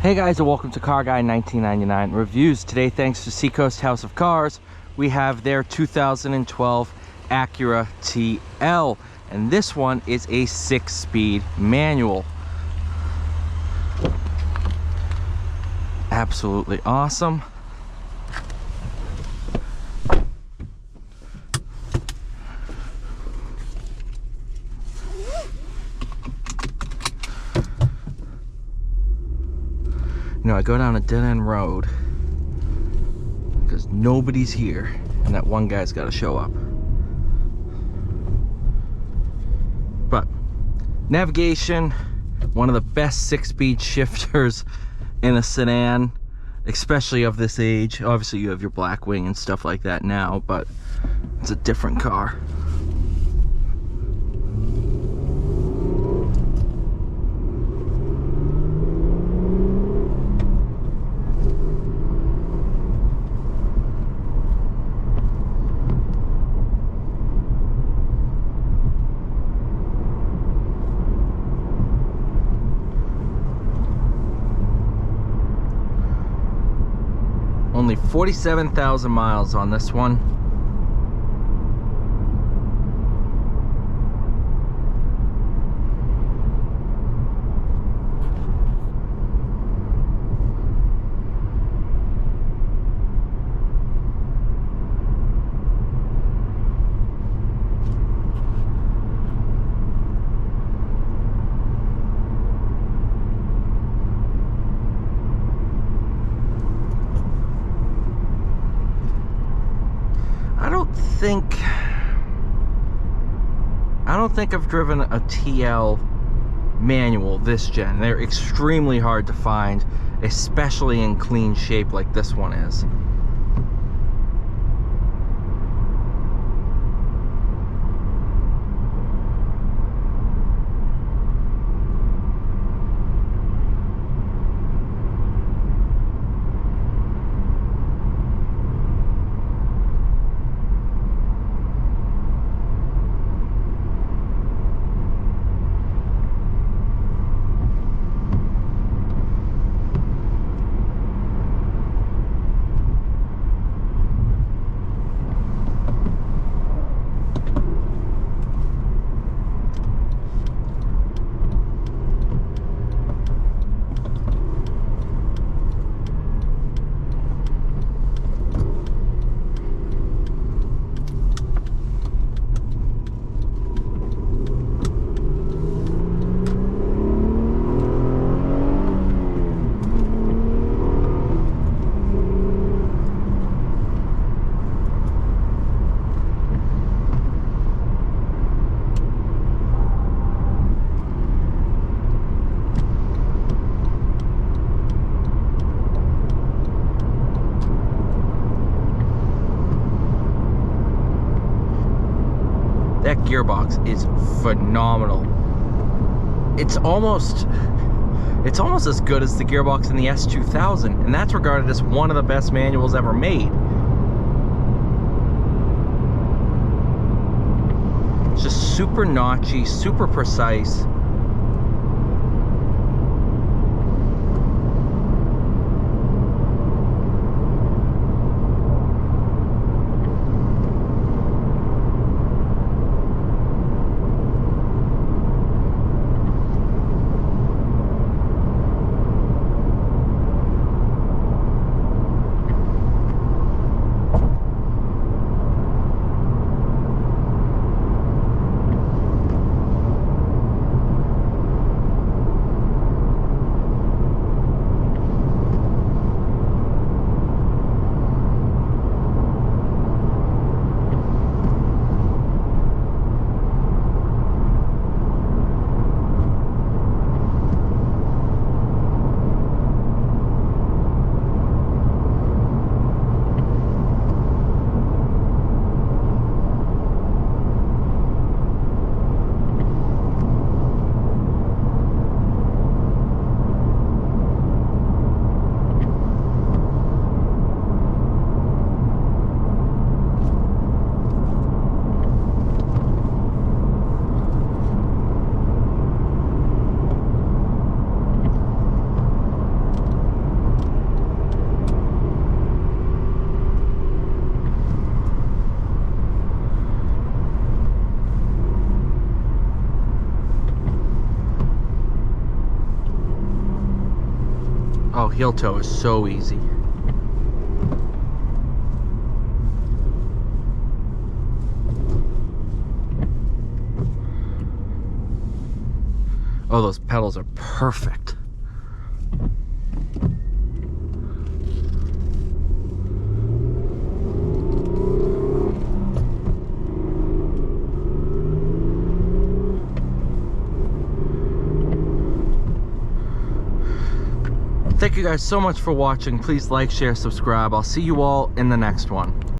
Hey guys, and welcome to Car Guy 1999 Reviews. Today, thanks to Seacoast House of Cars, we have their 2012 Acura TL, and this one is a 6-speed manual. Absolutely awesome. You know, I go down a dead-end road because nobody's here, and that one guy's got to show up. But navigation, one of the best 6-speed shifters in a sedan, especially of this age. Obviously, you have your Blackwing and stuff like that now, but it's a different car. Only 47,000 miles on this one. I don't think I've driven a TL manual this gen. They're extremely hard to find, especially in clean shape like this one is. That gearbox is phenomenal. It's almost as good as the gearbox in the S2000, and that's regarded as one of the best manuals ever made. It's just super notchy, super precise. Oh, heel toe is so easy. Oh, those pedals are perfect. Thank you guys so much for watching. Please like, share, subscribe. I'll see you all in the next one.